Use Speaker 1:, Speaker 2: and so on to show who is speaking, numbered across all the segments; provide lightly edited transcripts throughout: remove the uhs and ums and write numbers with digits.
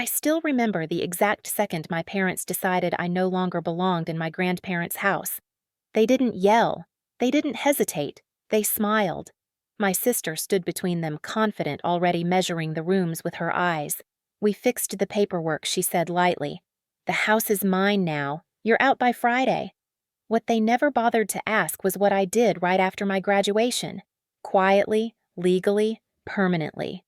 Speaker 1: I still remember the exact second my parents decided I no longer belonged in my grandparents' house. They didn't yell. They didn't hesitate. They smiled. My sister stood between them, confident, already measuring the rooms with her eyes. "We fixed the paperwork," she said lightly. "The house is mine now. You're out by Friday." What they never bothered to ask was what I did right after my graduation. Quietly, legally, permanently.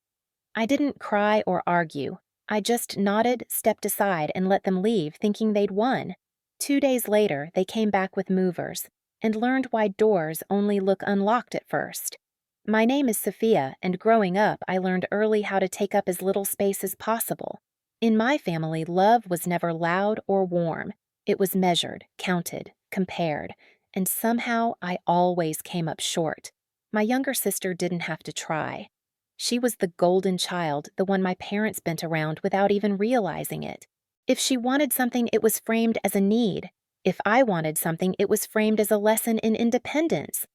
Speaker 1: I didn't cry or argue. I just nodded, stepped aside, and let them leave, thinking they'd won. 2 days later, they came back with movers and learned why doors only look unlocked at first. My name is Sophia, and growing up, I learned early how to take up as little space as possible. In my family, love was never loud or warm. It was measured, counted, compared, and somehow I always came up short. My younger sister didn't have to try. She was the golden child, the one my parents bent around without even realizing it. If she wanted something, it was framed as a need. If I wanted something, it was framed as a lesson in independence.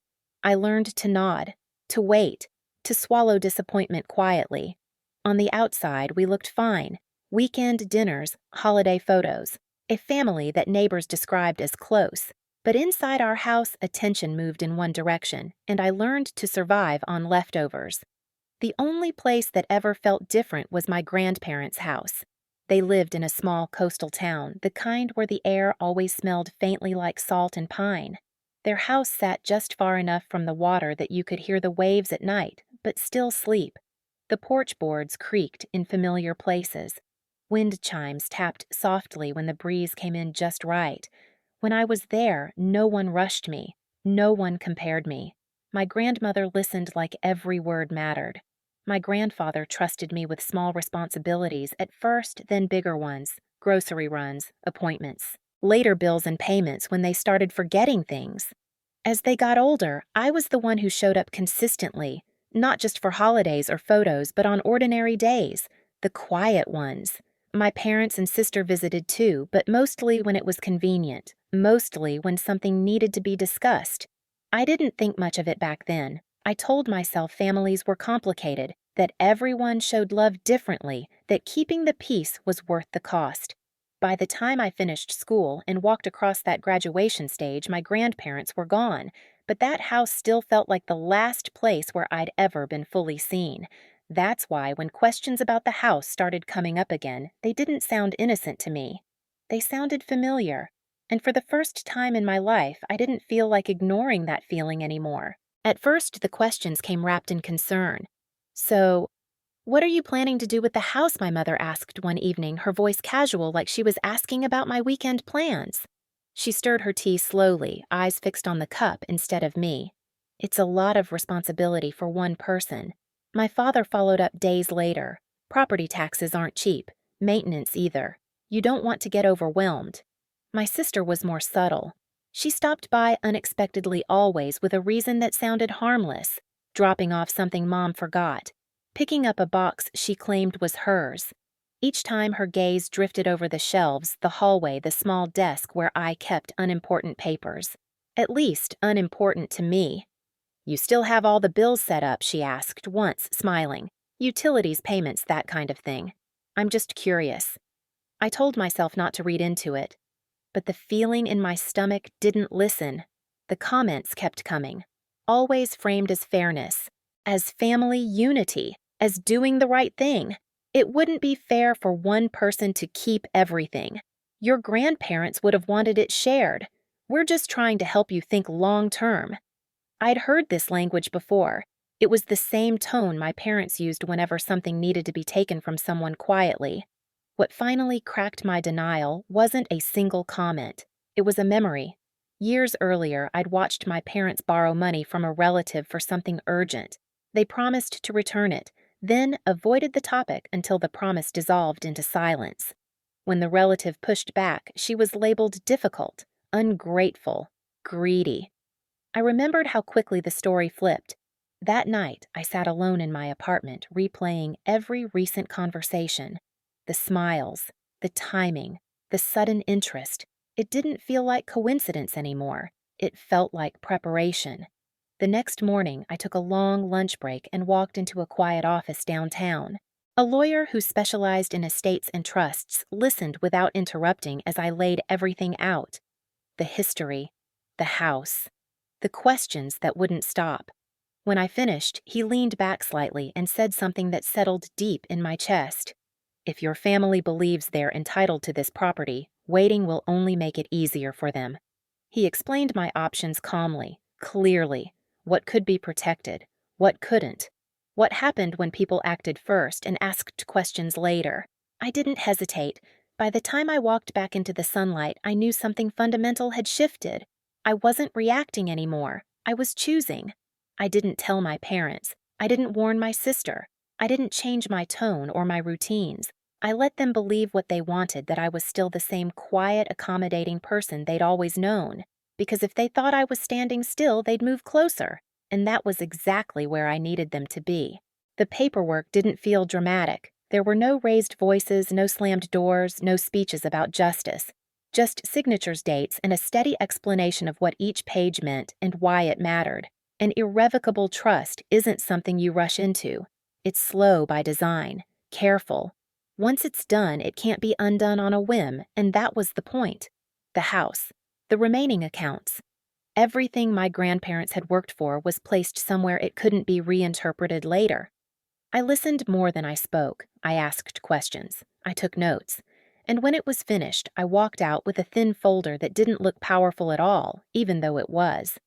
Speaker 1: I learned to nod, to wait, to swallow disappointment quietly. On the outside, we looked fine. Weekend dinners, holiday photos, a family that neighbors described as close. But inside our house, attention moved in one direction, and I learned to survive on leftovers. The only place that ever felt different was my grandparents' house. They lived in a small coastal town, the kind where the air always smelled faintly like salt and pine. Their house sat just far enough from the water that you could hear the waves at night, but still sleep. The porch boards creaked in familiar places. Wind chimes tapped softly when the breeze came in just right. When I was there, no one rushed me. No one compared me. My grandmother listened like every word mattered. My grandfather trusted me with small responsibilities at first, then bigger ones, grocery runs, appointments, later bills and payments when they started forgetting things. As they got older, I was the one who showed up consistently, not just for holidays or photos, but on ordinary days, the quiet ones. My parents and sister visited too, but mostly when it was convenient, mostly when something needed to be discussed. I didn't think much of it back then. I told myself families were complicated, that everyone showed love differently, that keeping the peace was worth the cost. By the time I finished school and walked across that graduation stage, my grandparents were gone, but that house still felt like the last place where I'd ever been fully seen. That's why when questions about the house started coming up again, they didn't sound innocent to me. They sounded familiar. And for the first time in my life, I didn't feel like ignoring that feeling anymore. At first, the questions came wrapped in concern. "So, what are you planning to do with the house?" my mother asked one evening, her voice casual like she was asking about my weekend plans. She stirred her tea slowly, eyes fixed on the cup instead of me. "It's a lot of responsibility for one person." My father followed up days later. "Property taxes aren't cheap, maintenance either. You don't want to get overwhelmed." My sister was more subtle. She stopped by unexpectedly always with a reason that sounded harmless, dropping off something Mom forgot, picking up a box she claimed was hers. Each time her gaze drifted over the shelves, the hallway, the small desk where I kept unimportant papers. At least unimportant to me. "You still have all the bills set up?" she asked once, smiling. "Utilities, payments, that kind of thing." "I'm just curious." I told myself not to read into it. But the feeling in my stomach didn't listen. The comments kept coming, always framed as fairness, as family unity, as doing the right thing. It wouldn't be fair for one person to keep everything. Your grandparents would have wanted it shared. We're just trying to help you think long term. I'd heard this language before. It was the same tone my parents used whenever something needed to be taken from someone quietly. What finally cracked my denial wasn't a single comment. It was a memory. Years earlier, I'd watched my parents borrow money from a relative for something urgent. They promised to return it, then avoided the topic until the promise dissolved into silence. When the relative pushed back, she was labeled difficult, ungrateful, greedy. I remembered how quickly the story flipped. That night, I sat alone in my apartment, replaying every recent conversation. The smiles, the timing, the sudden interest. It didn't feel like coincidence anymore. It felt like preparation. The next morning, I took a long lunch break and walked into a quiet office downtown. A lawyer who specialized in estates and trusts listened without interrupting as I laid everything out. The history, the house, the questions that wouldn't stop. When I finished, he leaned back slightly and said something that settled deep in my chest. If your family believes they're entitled to this property, waiting will only make it easier for them. He explained my options calmly, clearly, what could be protected, what couldn't, what happened when people acted first and asked questions later. I didn't hesitate. By the time I walked back into the sunlight, I knew something fundamental had shifted. I wasn't reacting anymore. I was choosing. I didn't tell my parents. I didn't warn my sister. I didn't change my tone or my routines. I let them believe what they wanted, that I was still the same quiet, accommodating person they'd always known. Because if they thought I was standing still, they'd move closer. And that was exactly where I needed them to be. The paperwork didn't feel dramatic. There were no raised voices, no slammed doors, no speeches about justice. Just signatures, dates, and a steady explanation of what each page meant and why it mattered. An irrevocable trust isn't something you rush into. It's slow by design, careful. Once it's done, it can't be undone on a whim, and that was the point. The house, the remaining accounts. Everything my grandparents had worked for was placed somewhere it couldn't be reinterpreted later. I listened more than I spoke. I asked questions. I took notes. And when it was finished, I walked out with a thin folder that didn't look powerful at all, even though it was.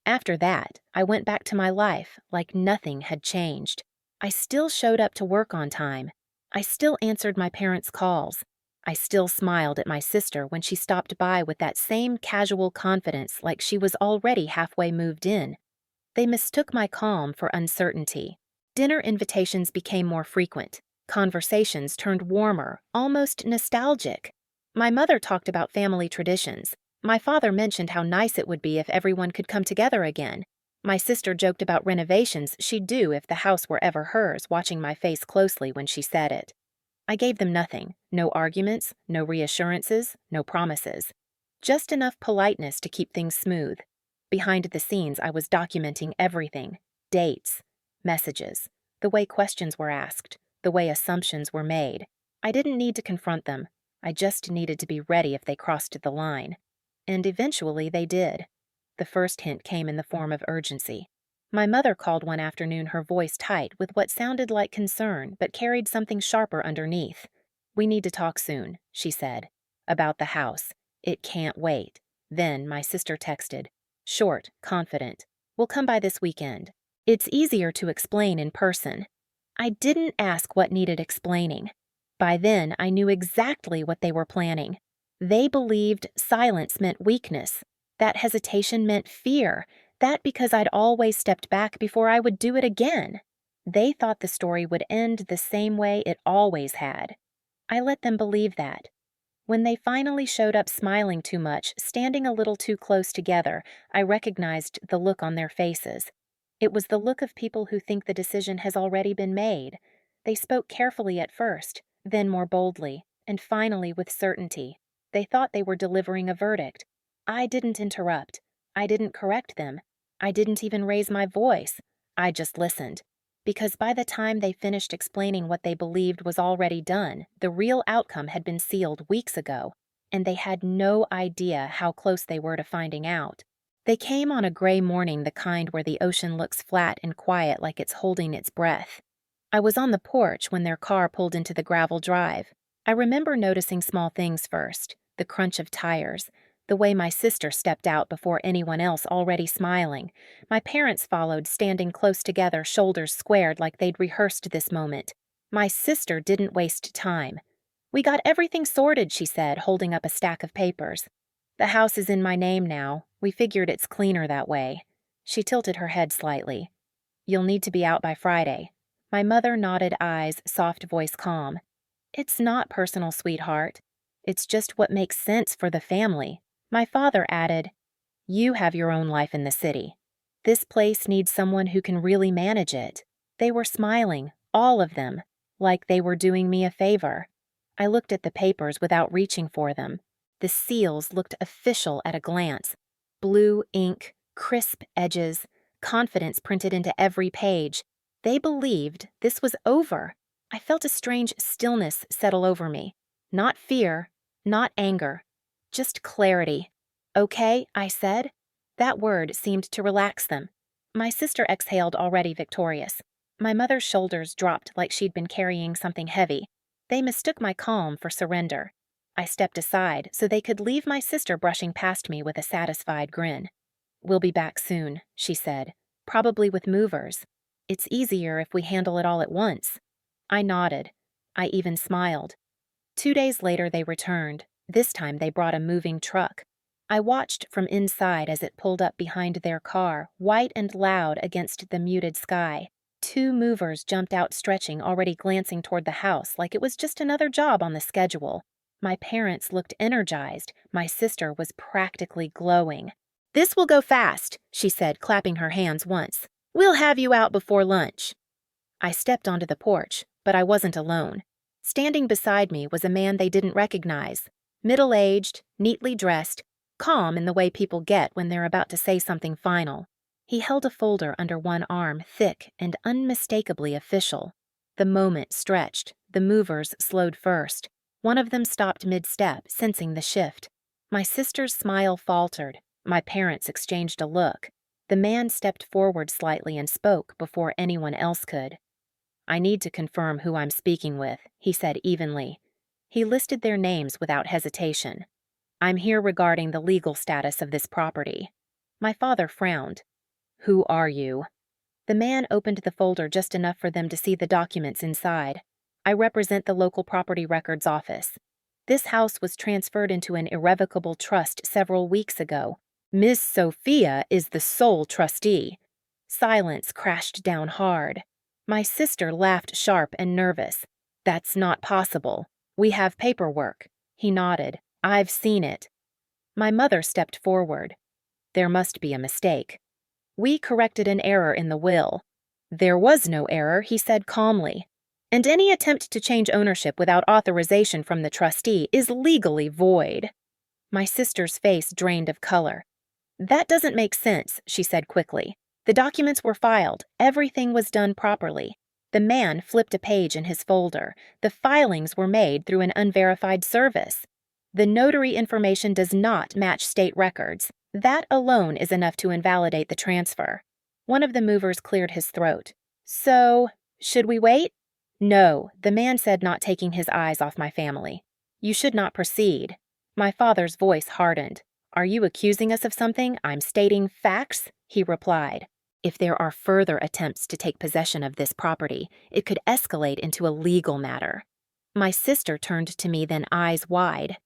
Speaker 1: After that, I went back to my life like nothing had changed. I still showed up to work on time. I still answered my parents' calls. I still smiled at my sister when she stopped by with that same casual confidence, like she was already halfway moved in. They mistook my calm for uncertainty. Dinner invitations became more frequent. Conversations turned warmer, almost nostalgic. My mother talked about family traditions. My father mentioned how nice it would be if everyone could come together again. My sister joked about renovations she'd do if the house were ever hers, watching my face closely when she said it. I gave them nothing. No arguments, no reassurances, no promises. Just enough politeness to keep things smooth. Behind the scenes, I was documenting everything. Dates, messages, the way questions were asked, the way assumptions were made. I didn't need to confront them. I just needed to be ready if they crossed the line. And eventually they did. The first hint came in the form of urgency. My mother called one afternoon, her voice tight with what sounded like concern but carried something sharper underneath. "We need to talk soon," she said. "About the house. It can't wait." Then my sister texted. Short, confident. "We'll come by this weekend. It's easier to explain in person." I didn't ask what needed explaining. By then, I knew exactly what they were planning. They believed silence meant weakness. That hesitation meant fear. That because I'd always stepped back before I would do it again. They thought the story would end the same way it always had. I let them believe that. When they finally showed up smiling too much, standing a little too close together, I recognized the look on their faces. It was the look of people who think the decision has already been made. They spoke carefully at first, then more boldly, and finally with certainty. They thought they were delivering a verdict. I didn't interrupt. I didn't correct them. I didn't even raise my voice. I just listened. Because by the time they finished explaining what they believed was already done, the real outcome had been sealed weeks ago, and they had no idea how close they were to finding out. They came on a gray morning, the kind where the ocean looks flat and quiet like it's holding its breath. I was on the porch when their car pulled into the gravel drive. I remember noticing small things first, the crunch of tires, the way my sister stepped out before anyone else, already smiling. My parents followed, standing close together, shoulders squared like they'd rehearsed this moment. My sister didn't waste time. "We got everything sorted," she said, holding up a stack of papers. "The house is in my name now. We figured it's cleaner that way." She tilted her head slightly. "You'll need to be out by Friday." My mother nodded, eyes, soft voice calm. "It's not personal, sweetheart. It's just what makes sense for the family." My father added, "You have your own life in the city. This place needs someone who can really manage it." They were smiling, all of them, like they were doing me a favor. I looked at the papers without reaching for them. The seals looked official at a glance. Blue ink, crisp edges, confidence printed into every page. They believed this was over. I felt a strange stillness settle over me. Not fear, not anger, just clarity. Okay, I said. That word seemed to relax them. My sister exhaled, already victorious. My mother's shoulders dropped like she'd been carrying something heavy. They mistook my calm for surrender. I stepped aside so they could leave my sister brushing past me with a satisfied grin. "We'll be back soon," she said, "probably with movers. It's easier if we handle it all at once." I nodded. I even smiled. 2 days later they returned. This time they brought a moving truck. I watched from inside as it pulled up behind their car, white and loud against the muted sky. 2 movers jumped out stretching, already glancing toward the house like it was just another job on the schedule. My parents looked energized. My sister was practically glowing. "This will go fast," she said, clapping her hands once. "We'll have you out before lunch." I stepped onto the porch, but I wasn't alone. Standing beside me was a man they didn't recognize. Middle-aged, neatly dressed, calm in the way people get when they're about to say something final. He held a folder under one arm, thick and unmistakably official. The moment stretched. The movers slowed first. One of them stopped mid-step, sensing the shift. My sister's smile faltered. My parents exchanged a look. The man stepped forward slightly and spoke before anyone else could. "I need to confirm who I'm speaking with," he said evenly. He listed their names without hesitation. "I'm here regarding the legal status of this property." My father frowned. "Who are you?" The man opened the folder just enough for them to see the documents inside. "I represent the local property records office. This house was transferred into an irrevocable trust several weeks ago. Miss Sophia is the sole trustee." Silence crashed down hard. My sister laughed sharp and nervous. "That's not possible. We have paperwork." He nodded. "I've seen it." My mother stepped forward. "There must be a mistake. We corrected an error in the will." "There was no error," he said calmly. "And any attempt to change ownership without authorization from the trustee is legally void." My sister's face drained of color. "That doesn't make sense," she said quickly. "The documents were filed. Everything was done properly." The man flipped a page in his folder. The filings were made through an unverified service. "The notary information does not match state records. That alone is enough to invalidate the transfer." One of the movers cleared his throat. "So, should we wait?" "No," the man said, not taking his eyes off my family. "You should not proceed." My father's voice hardened. "Are you accusing us of something? I'm stating facts," he replied. "If there are further attempts to take possession of this property, it could escalate into a legal matter." My sister turned to me, then eyes wide.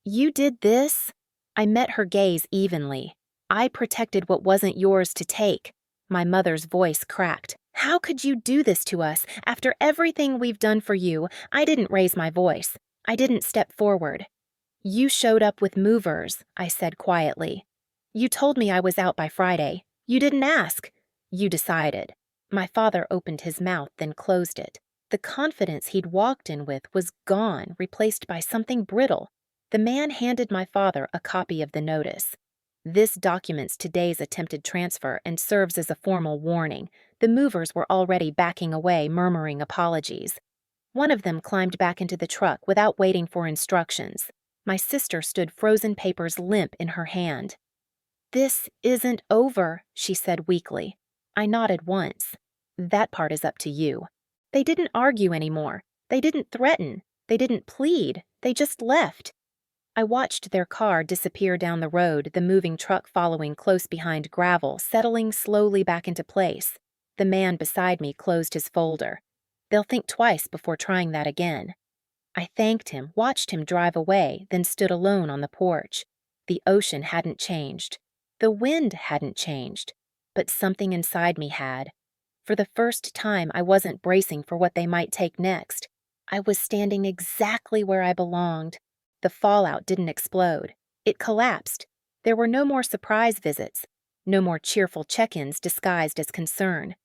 Speaker 1: "You did this?" I met her gaze evenly. "I protected what wasn't yours to take." My mother's voice cracked. "How could you do this to us? After everything we've done for you." I didn't raise my voice. I didn't step forward. "You showed up with movers," I said quietly. "You told me I was out by Friday. You didn't ask. You decided." My father opened his mouth, then closed it. The confidence he'd walked in with was gone, replaced by something brittle. The man handed my father a copy of the notice. "This documents today's attempted transfer and serves as a formal warning." The movers were already backing away, murmuring apologies. One of them climbed back into the truck without waiting for instructions. My sister stood, frozen papers limp in her hand. "This isn't over," she said weakly. I nodded once. "That part is up to you." They didn't argue anymore. They didn't threaten. They didn't plead. They just left. I watched their car disappear down the road, the moving truck following close behind, gravel settling slowly back into place. The man beside me closed his folder. "They'll think twice before trying that again." I thanked him, watched him drive away, then stood alone on the porch. The ocean hadn't changed. The wind hadn't changed. But something inside me had. For the first time, I wasn't bracing for what they might take next. I was standing exactly where I belonged. The fallout didn't explode. It collapsed. There were no more surprise visits. No more cheerful check-ins disguised as concern.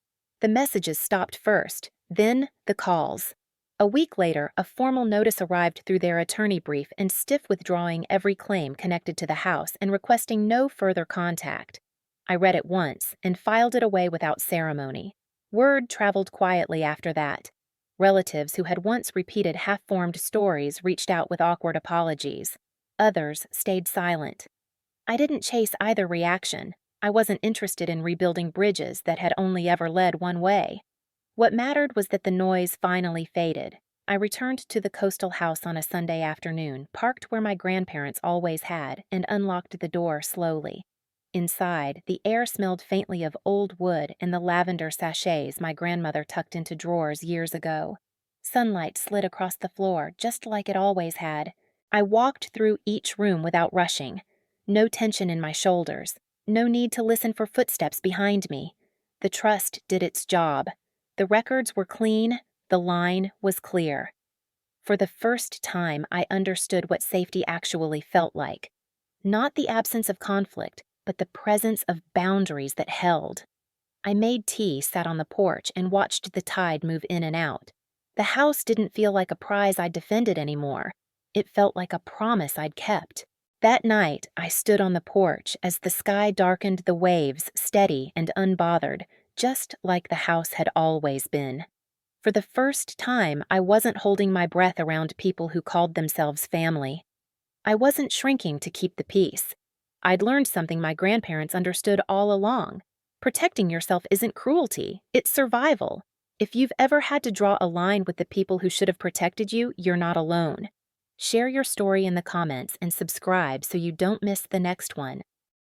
Speaker 1: The messages stopped first, then the calls. A week later, a formal notice arrived through their attorney brief and stiff withdrawing every claim connected to the house and requesting no further contact. I read it once and filed it away without ceremony. Word traveled quietly after that. Relatives who had once repeated half-formed stories reached out with awkward apologies. Others stayed silent. I didn't chase either reaction. I wasn't interested in rebuilding bridges that had only ever led one way. What mattered was that the noise finally faded. I returned to the coastal house on a Sunday afternoon, parked where my grandparents always had, and unlocked the door slowly. Inside, the air smelled faintly of old wood and the lavender sachets my grandmother tucked into drawers years ago. Sunlight slid across the floor, just like it always had. I walked through each room without rushing. No tension in my shoulders. No need to listen for footsteps behind me. The trust did its job. The records were clean. The line was clear. For the first time, I understood what safety actually felt like. Not the absence of conflict, but the presence of boundaries that held. I made tea, sat on the porch, and watched the tide move in and out. The house didn't feel like a prize I'd defended anymore. It felt like a promise I'd kept. That night, I stood on the porch as the sky darkened the waves, steady and unbothered, just like the house had always been. For the first time, I wasn't holding my breath around people who called themselves family. I wasn't shrinking to keep the peace. I'd learned something my grandparents understood all along. Protecting yourself isn't cruelty, it's survival. If you've ever had to draw a line with the people who should have protected you, you're not alone. Share your story in the comments and subscribe so you don't miss the next one.